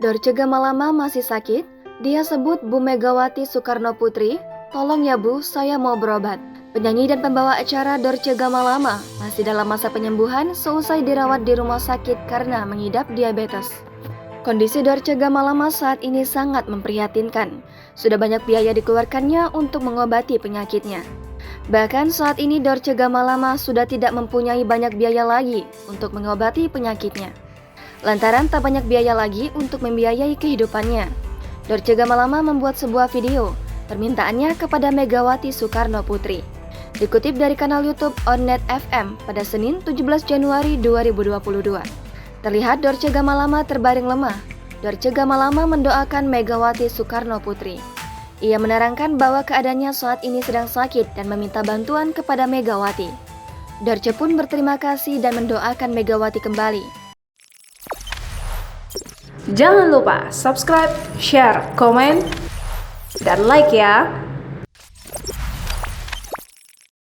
Dorce Gamalama masih sakit? Dia sebut Bu Megawati Soekarno Putri, "Tolong ya Bu, saya mau berobat." Penyanyi dan pembawa acara Dorce Gamalama masih dalam masa penyembuhan seusai dirawat di rumah sakit karena mengidap diabetes. Kondisi Dorce Gamalama saat ini sangat memprihatinkan. Sudah banyak biaya dikeluarkannya untuk mengobati penyakitnya. Bahkan saat ini Dorce Gamalama sudah tidak mempunyai banyak biaya lagi untuk mengobati penyakitnya. Lantaran tak banyak biaya lagi untuk membiayai kehidupannya, Dorce Gamalama membuat sebuah video permintaannya kepada Megawati Soekarno Putri. Dikutip dari kanal YouTube Onnet FM pada Senin 17 Januari 2022. Terlihat Dorce Gamalama terbaring lemah. Dorce Gamalama mendoakan Megawati Soekarno Putri. Ia menerangkan bahwa keadaannya saat ini sedang sakit dan meminta bantuan kepada Megawati. Dorce pun berterima kasih dan mendoakan Megawati kembali. Jangan lupa subscribe, share, komen, dan like ya!